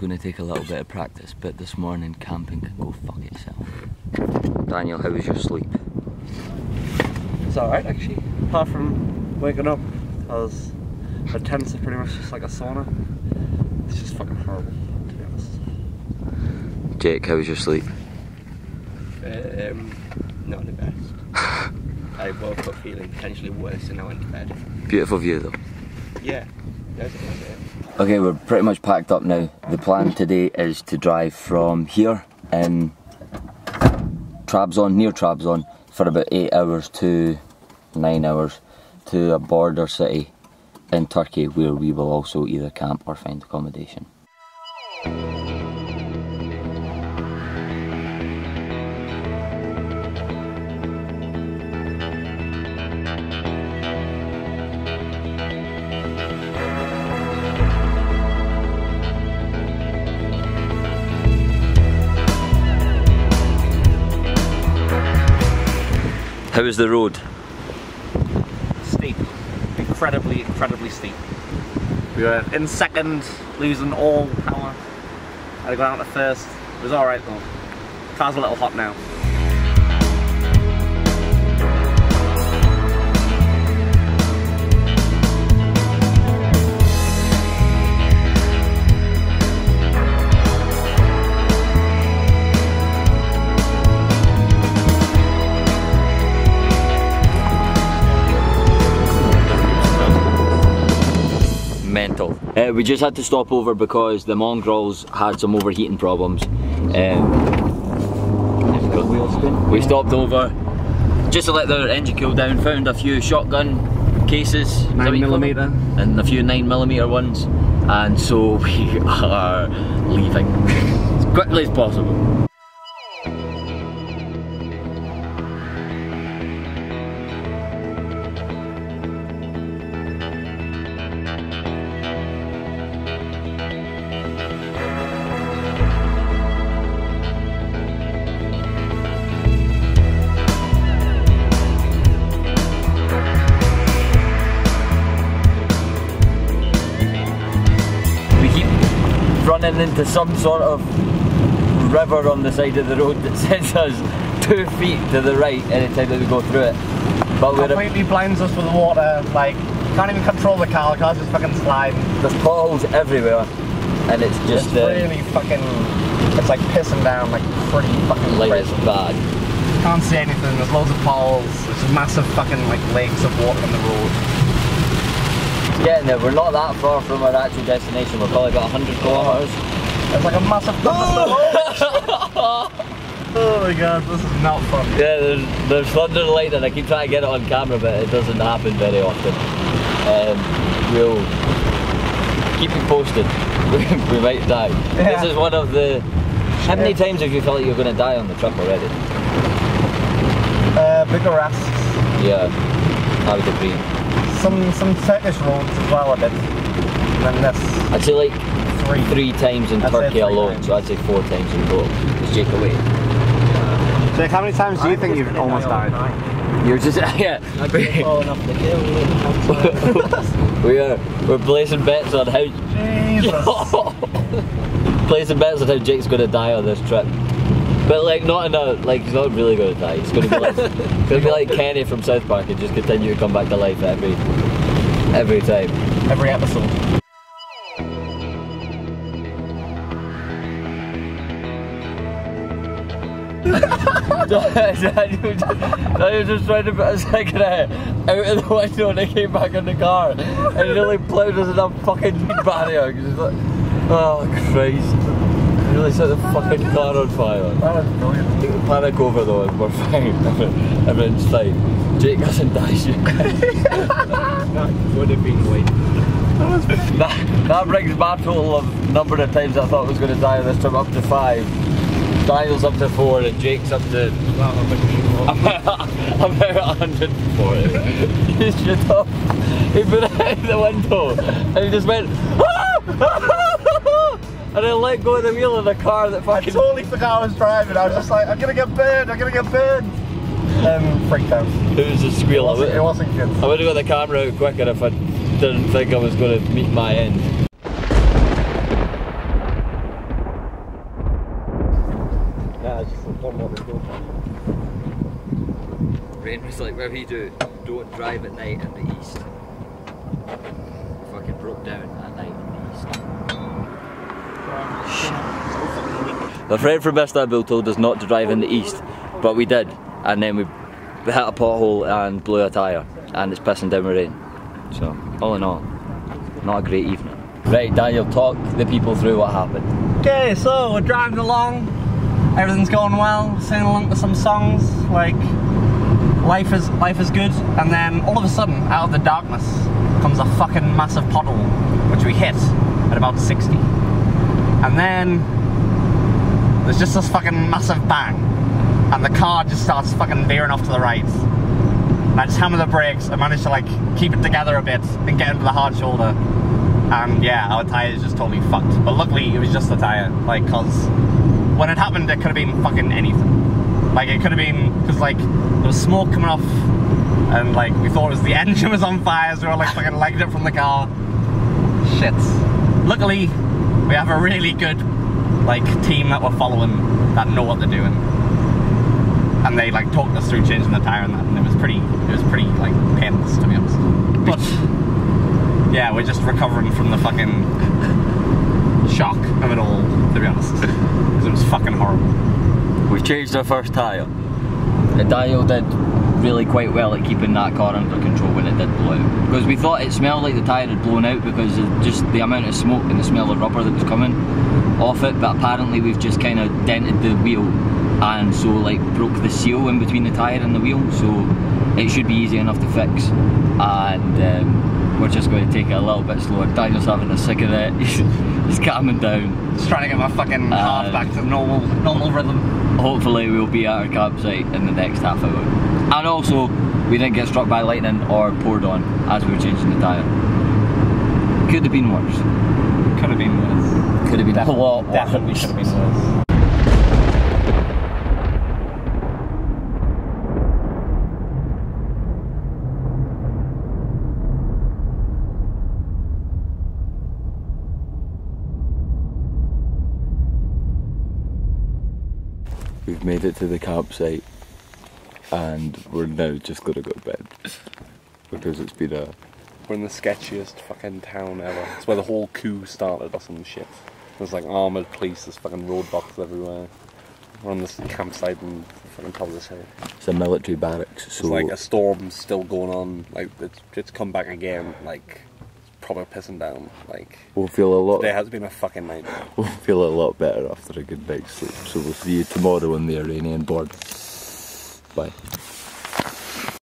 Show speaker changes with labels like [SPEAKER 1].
[SPEAKER 1] going to take a little bit of practice, but this morning camping can go fuck itself. Daniel, how was your sleep?
[SPEAKER 2] It's alright actually, apart from waking up. My tents are pretty much just like a sauna. It's just fucking horrible, to be honest.
[SPEAKER 1] Jake, how was your sleep?
[SPEAKER 2] Not the best. I woke up feeling potentially worse and I went to bed.
[SPEAKER 1] Beautiful view though.
[SPEAKER 2] Yeah, that's it.
[SPEAKER 1] Okay, we're pretty much packed up now. The plan today is to drive from here in Trabzon, near Trabzon, for about 8 hours to 9 hours to a border city in Turkey where we will also either camp or find accommodation. How is the road?
[SPEAKER 2] Steep. Incredibly steep. We were in second, losing all power. Had to go down to first. It was alright though. Car's a little hot now.
[SPEAKER 1] Mental. We just had to stop over because the Mongols had some overheating problems. We stopped over just to let their engine cool down, found a few shotgun cases,
[SPEAKER 2] 9mm,
[SPEAKER 1] and a few 9mm ones, and so we are leaving as quickly as possible. Running into some sort of river on the side of the road that sends us 2 feet to the right anytime that we go through it. But we're
[SPEAKER 2] completely blinds us with the water, like, can't even control the car just fucking sliding.
[SPEAKER 1] There's potholes everywhere, and it's just
[SPEAKER 2] it's really fucking, it's like pissing down like pretty fucking
[SPEAKER 1] like
[SPEAKER 2] crazy.
[SPEAKER 1] It's bad.
[SPEAKER 2] Can't see anything, there's loads of potholes, there's massive fucking like lakes of water on the road.
[SPEAKER 1] Getting there, we're not that far from our actual destination, we're probably about 100 kilometers.
[SPEAKER 2] It's like a massive oh my god, this is not fun.
[SPEAKER 1] Yeah, there's thunder and lightning. I keep trying to get it on camera, but it doesn't happen very often. We'll keep you posted. We might die. Yeah. This is one of the... How many times have you felt like you're going to die on the trip already?
[SPEAKER 2] Bigger rests.
[SPEAKER 1] Yeah, I would agree.
[SPEAKER 2] Some Turkish roads as well a bit. And then this.
[SPEAKER 1] I'd say like three times in Turkey alone, so I'd say 4 times in total. Is Jake away?
[SPEAKER 2] Jake, how many times do you think you've almost died?
[SPEAKER 1] You're just, yeah. We're placing bets on how... Jesus! Placing bets on how Jake's going to die on this trip. But like not in a, like he's not really going to die. He's going to be like, Kenny from South Park and just continue to come back to life every time.
[SPEAKER 2] Every episode.
[SPEAKER 1] I was just trying to put a second out of the window and I came back in the car and he nearly plowed us in a fucking barrier because it's like, oh Christ. Really set the fucking car on fire.
[SPEAKER 2] That was brilliant.
[SPEAKER 1] Panic over though, and we're fine. Everything's fine. Jake hasn't died yet.
[SPEAKER 2] That would have been waiting.
[SPEAKER 1] That brings my total of number of times I thought I was going to die on this trip up to 5. Daniel's up to 4 and Jake's up to... about 104. You shut up. He put it out the window and he just went... And I let go of the wheel of the car that fucking...
[SPEAKER 2] I totally forgot I was driving. I was just like, I'm gonna get burned, I'm gonna get burned. Freaked out.
[SPEAKER 1] It was a squeal.
[SPEAKER 2] It wasn't good.
[SPEAKER 1] I would have got the camera out quicker if I didn't think I was going to meet my end.
[SPEAKER 2] One more to go.
[SPEAKER 1] Rain was like, where we do, don't drive at night in the east. We fucking broke down at night in the east. The friend from Istanbul told us not to drive in the east, but we did, and then we hit a pothole and blew a tyre, and it's pissing down with rain. So, all in all, not a great evening. Right, Daniel, talk the people through what happened.
[SPEAKER 2] Okay, so we're driving along, everything's going well, singing along to some songs, like life is good, and then all of a sudden, out of the darkness, comes a fucking massive pothole, which we hit at about 60. And then there's just this fucking massive bang, and the car just starts fucking veering off to the right. And I just hammer the brakes, I managed to like keep it together a bit and get into the hard shoulder. And yeah, our tyre is just totally fucked. But luckily it was just the tyre, like, cause when it happened it could have been fucking anything. Like it could have been, cause like there was smoke coming off and like we thought it was the engine was on fire, so we were like fucking legged it from the car. Shit. Luckily we have a really good like team that we're following that know what they're doing. And they like talked us through changing the tyre and that, and it was pretty like painless, to be honest. But yeah, we're just recovering from the fucking shock of it all, to be honest, because it was fucking horrible.
[SPEAKER 1] We changed our first tyre. The Daniel did really quite well at keeping that car under control when it did blow out, because we thought it smelled like the tyre had blown out because of just the amount of smoke and the smell of rubber that was coming off it, but apparently we've just kind of dented the wheel and so like broke the seal in between the tyre and the wheel, so it should be easy enough to fix, and we're just going to take it a little bit slower. Daniel's having a cigarette, he's calming down.
[SPEAKER 2] Just trying to get my fucking heart back to normal rhythm.
[SPEAKER 1] Hopefully we'll be at our campsite in the next half hour. And also, we didn't get struck by lightning or poured on as we were changing the tyre. Could have been worse.
[SPEAKER 2] Could have been worse.
[SPEAKER 1] Could have been a lot worse.
[SPEAKER 2] Definitely should have been worse.
[SPEAKER 1] We've made it to the campsite and we're now just gonna go to bed because it's been a...
[SPEAKER 2] We're in the sketchiest fucking town ever. It's where the whole coup started or some shit. There's like armoured police, there's fucking roadblocks everywhere. We're on this campsite and fucking top of this hill.
[SPEAKER 1] It's a military barracks, so...
[SPEAKER 2] It's like a storm's still going on, like it's come back again, like proper pissing down, like...
[SPEAKER 1] We'll feel a lot...
[SPEAKER 2] Today has been a fucking nightmare.
[SPEAKER 1] We'll feel a lot better after a good night's sleep, so we'll see you tomorrow on the Iranian border. Bye.